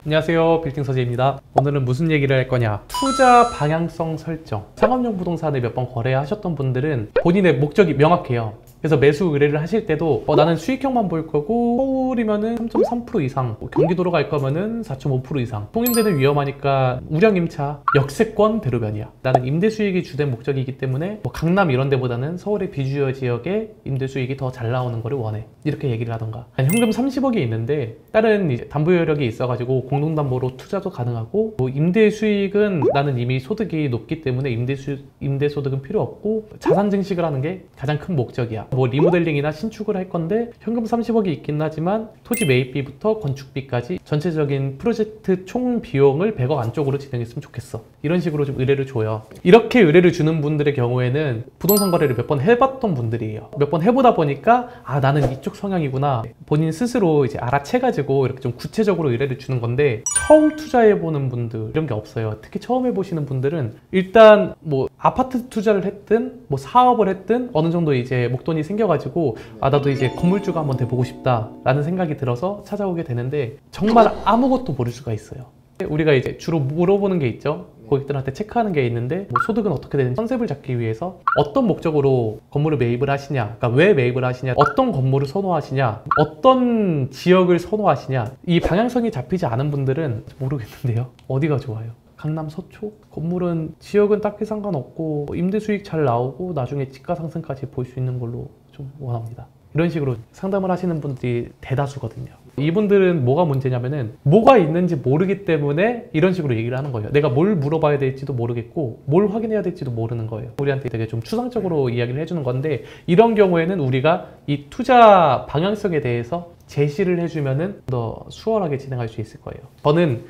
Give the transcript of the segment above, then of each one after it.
안녕하세요, 빌딩 서재입니다. 오늘은 무슨 얘기를 할 거냐, 투자 방향성 설정. 상업용 부동산을 몇 번 거래하셨던 분들은 본인의 목적이 명확해요. 그래서 매수 의뢰를 하실 때도 나는 수익형만 볼 거고, 서울이면은 3.3% 이상, 경기도로 갈 거면은 4.5% 이상, 통임대는 위험하니까 우량 임차, 역세권 대로변이야. 나는 임대 수익이 주된 목적이기 때문에 강남 이런 데보다는 서울의 비주요 지역에 임대 수익이 더 잘 나오는 거를 원해. 이렇게 얘기를 하던가. 현금 30억이 있는데 다른 이제 담보 여력이 있어가지고 공동담보로 투자도 가능하고, 임대 수익은 나는 이미 소득이 높기 때문에 임대 소득은 필요 없고 자산 증식을 하는 게 가장 큰 목적이야. 리모델링이나 신축을 할 건데 현금 30억이 있긴 하지만 토지 매입비부터 건축비까지 전체적인 프로젝트 총 비용을 100억 안쪽으로 진행했으면 좋겠어. 이런 식으로 좀 의뢰를 줘요. 이렇게 의뢰를 주는 분들의 경우에는 부동산 거래를 몇 번 해봤던 분들이에요. 몇 번 해보다 보니까 나는 이쪽 성향이구나. 본인 스스로 이제 알아채가지고 이렇게 좀 구체적으로 의뢰를 주는 건데, 처음 투자해보는 분들 이런 게 없어요. 특히 처음 해보시는 분들은 일단 아파트 투자를 했든 사업을 했든 어느 정도 이제 목돈이 생겨가지고 나도 이제 건물주가 한번 돼보고 싶다 라는 생각이 들어서 찾아오게 되는데, 정말 아무것도 모를 수가 있어요. 우리가 이제 주로 물어보는 게 있죠. 고객들한테 체크하는 게 있는데, 소득은 어떻게 되는지 컨셉을 잡기 위해서 어떤 목적으로 건물을 매입을 하시냐, 그러니까 왜 매입을 하시냐, 어떤 건물을 선호하시냐, 어떤 지역을 선호하시냐, 이 방향성이 잡히지 않은 분들은 모르겠는데요. 어디가 좋아요? 강남 서초? 건물은 지역은 딱히 상관없고 임대 수익 잘 나오고 나중에 집가 상승까지 볼 수 있는 걸로 좀 원합니다. 이런 식으로 상담을 하시는 분들이 대다수거든요. 이분들은 뭐가 문제냐면은 뭐가 있는지 모르기 때문에 이런 식으로 얘기를 하는 거예요. 내가 뭘 물어봐야 될지도 모르겠고 뭘 확인해야 될지도 모르는 거예요. 우리한테 되게 좀 추상적으로 이야기를 해주는 건데, 이런 경우에는 우리가 이 투자 방향성에 대해서 제시를 해주면은 더 수월하게 진행할 수 있을 거예요. 저는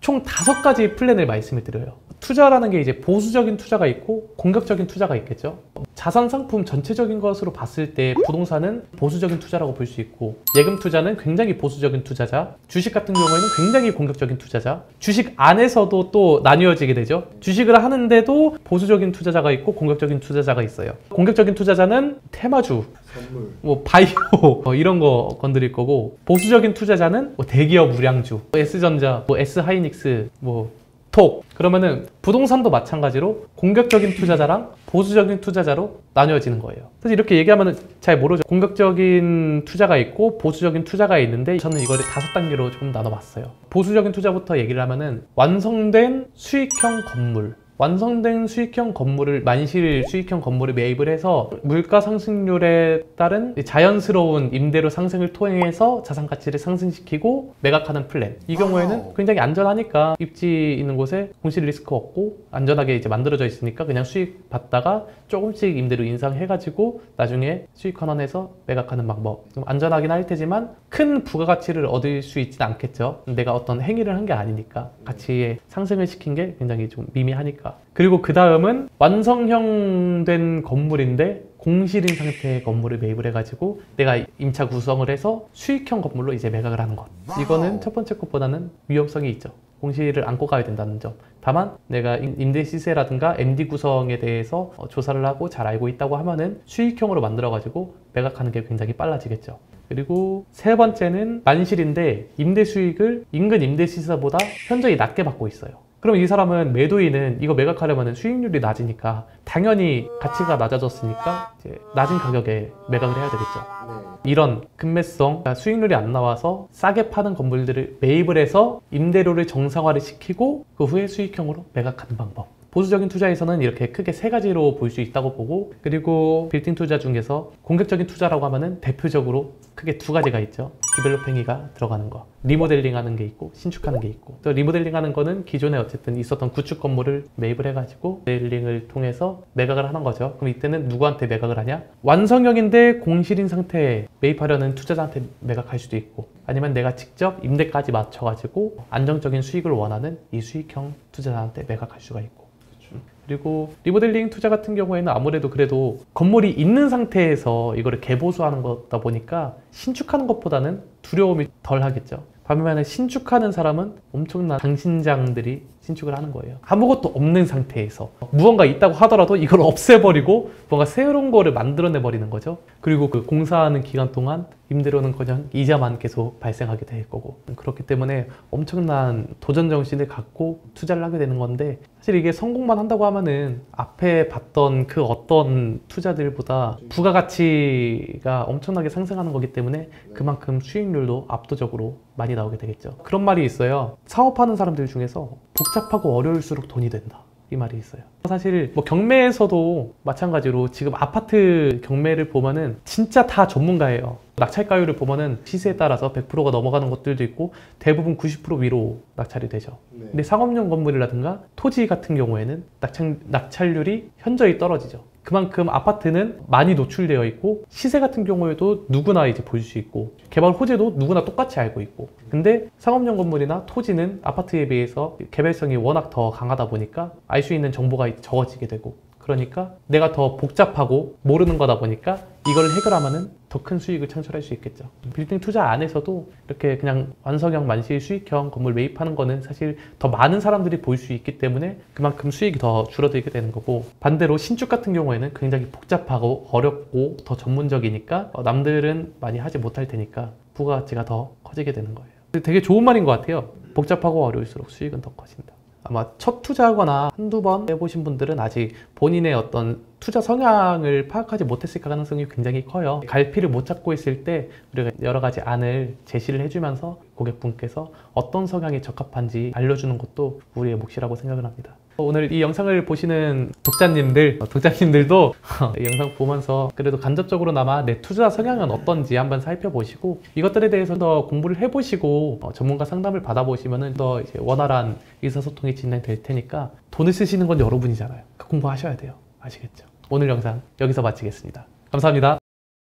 총 5가지 플랜을 말씀을 드려요. 투자라는 게 이제 보수적인 투자가 있고 공격적인 투자가 있겠죠. 자산 상품 전체적인 것으로 봤을 때 부동산은 보수적인 투자라고 볼 수 있고, 예금 투자는 굉장히 보수적인 투자자, 주식 같은 경우에는 굉장히 공격적인 투자자, 주식 안에서도 또 나뉘어지게 되죠. 주식을 하는데도 보수적인 투자자가 있고 공격적인 투자자가 있어요. 공격적인 투자자는 테마주, 선물, 바이오 이런 거 건드릴 거고, 보수적인 투자자는 대기업 우량주, S전자, S하이닉스, 톡. 그러면은 부동산도 마찬가지로 공격적인 투자자랑 보수적인 투자자로 나뉘어지는 거예요. 그래서 이렇게 얘기하면 잘 모르죠. 공격적인 투자가 있고 보수적인 투자가 있는데, 저는 이거를 5단계로 조금 나눠봤어요. 보수적인 투자부터 얘기를 하면은 완성된 수익형 건물, 완성된 수익형 건물을, 만실 수익형 건물을 매입을 해서 물가 상승률에 따른 자연스러운 임대료 상승을 통해서 자산 가치를 상승시키고 매각하는 플랜. 이 경우에는 굉장히 안전하니까, 입지 있는 곳에 공실 리스크 없고 안전하게 이제 만들어져 있으니까 그냥 수익 받다가 조금씩 임대료 인상해가지고 나중에 수익 환원해서 매각하는 방법. 좀 안전하긴 할 테지만 큰 부가가치를 얻을 수 있지는 않겠죠. 내가 어떤 행위를 한 게 아니니까, 가치의 상승을 시킨 게 굉장히 좀 미미하니까. 그리고 그 다음은 완성형 된 건물인데 공실인 상태의 건물을 매입을 해가지고 내가 임차 구성을 해서 수익형 건물로 이제 매각을 하는 것. 이거는 첫 번째 것보다는 위험성이 있죠. 공실을 안고 가야 된다는 점. 다만 내가 임대 시세라든가 MD 구성에 대해서 조사를 하고 잘 알고 있다고 하면은 수익형으로 만들어가지고 매각하는 게 굉장히 빨라지겠죠. 그리고 세 번째는 만실인데 임대 수익을 인근 임대 시세보다 현저히 낮게 받고 있어요. 그럼 이 사람은, 매도인은 이거 매각하려면 수익률이 낮으니까 당연히 가치가 낮아졌으니까 이제 낮은 가격에 매각을 해야 되겠죠. 이런 급매성, 수익률이 안 나와서 싸게 파는 건물들을 매입을 해서 임대료를 정상화를 시키고 그 후에 수익형으로 매각하는 방법. 보수적인 투자에서는 이렇게 크게 3가지로 볼 수 있다고 보고, 그리고 빌딩 투자 중에서 공격적인 투자라고 하면은 대표적으로 크게 2가지가 있죠. 디벨롭 행위가 들어가는 거, 리모델링 하는 게 있고 신축하는 게 있고. 또 리모델링 하는 거는 기존에 어쨌든 있었던 구축 건물을 매입을 해가지고 리모델링을 통해서 매각을 하는 거죠. 그럼 이때는 누구한테 매각을 하냐? 완성형인데 공실인 상태에 매입하려는 투자자한테 매각할 수도 있고, 아니면 내가 직접 임대까지 맞춰가지고 안정적인 수익을 원하는 이 수익형 투자자한테 매각할 수가 있고. 그리고 리모델링 투자 같은 경우에는 아무래도 그래도 건물이 있는 상태에서 이거를 개보수하는 거다 보니까 신축하는 것보다는 두려움이 덜 하겠죠. 반면에 신축하는 사람은 엄청난 당신장들이 신축을 하는 거예요. 아무것도 없는 상태에서 무언가 있다고 하더라도 이걸 없애버리고 뭔가 새로운 거를 만들어내 버리는 거죠. 그리고 그 공사하는 기간 동안 임대료는커녕 이자만 계속 발생하게 될 거고, 그렇기 때문에 엄청난 도전 정신을 갖고 투자를 하게 되는 건데, 사실 이게 성공만 한다고 하면은 앞에 봤던 그 어떤 투자들보다 부가가치가 엄청나게 상승하는 거기 때문에 그만큼 수익률도 압도적으로 많이 나오게 되겠죠. 그런 말이 있어요. 사업하는 사람들 중에서 복잡하고 어려울수록 돈이 된다, 이 말이 있어요. 사실 뭐 경매에서도 마찬가지로 지금 아파트 경매를 보면은 진짜 다 전문가예요. 낙찰가율을 보면은 시세에 따라서 100%가 넘어가는 것들도 있고 대부분 90% 위로 낙찰이 되죠. 근데 상업용 건물이라든가 토지 같은 경우에는 낙찰률이 현저히 떨어지죠. 그만큼 아파트는 많이 노출되어 있고 시세 같은 경우에도 누구나 이제 볼 수 있고 개발 호재도 누구나 똑같이 알고 있고, 근데 상업용 건물이나 토지는 아파트에 비해서 개발성이 워낙 더 강하다 보니까 알 수 있는 정보가 적어지게 되고, 그러니까 내가 더 복잡하고 모르는 거다 보니까 이걸 해결하면은 더 큰 수익을 창출할 수 있겠죠. 빌딩 투자 안에서도 이렇게 그냥 완성형 만실 수익형 건물 매입하는 거는 사실 더 많은 사람들이 볼 수 있기 때문에 그만큼 수익이 더 줄어들게 되는 거고, 반대로 신축 같은 경우에는 굉장히 복잡하고 어렵고 더 전문적이니까 남들은 많이 하지 못할 테니까 부가가치가 더 커지게 되는 거예요. 되게 좋은 말인 것 같아요. 복잡하고 어려울수록 수익은 더 커진다. 아마 첫 투자하거나 한두 번 해보신 분들은 아직 본인의 어떤 투자 성향을 파악하지 못했을 가능성이 굉장히 커요. 갈피를 못 잡고 있을 때 우리가 여러 가지 안을 제시를 해주면서 고객분께서 어떤 성향이 적합한지 알려주는 것도 우리의 몫이라고 생각을 합니다. 오늘 이 영상을 보시는 독자님들도 이 영상 보면서 그래도 간접적으로나마 내 투자 성향은 어떤지 한번 살펴보시고 이것들에 대해서 더 공부를 해보시고 전문가 상담을 받아보시면 더 이제 원활한 의사소통이 진행될 테니까, 돈을 쓰시는 건 여러분이잖아요. 그 공부하셔야 돼요. 아시겠죠? 오늘 영상 여기서 마치겠습니다. 감사합니다.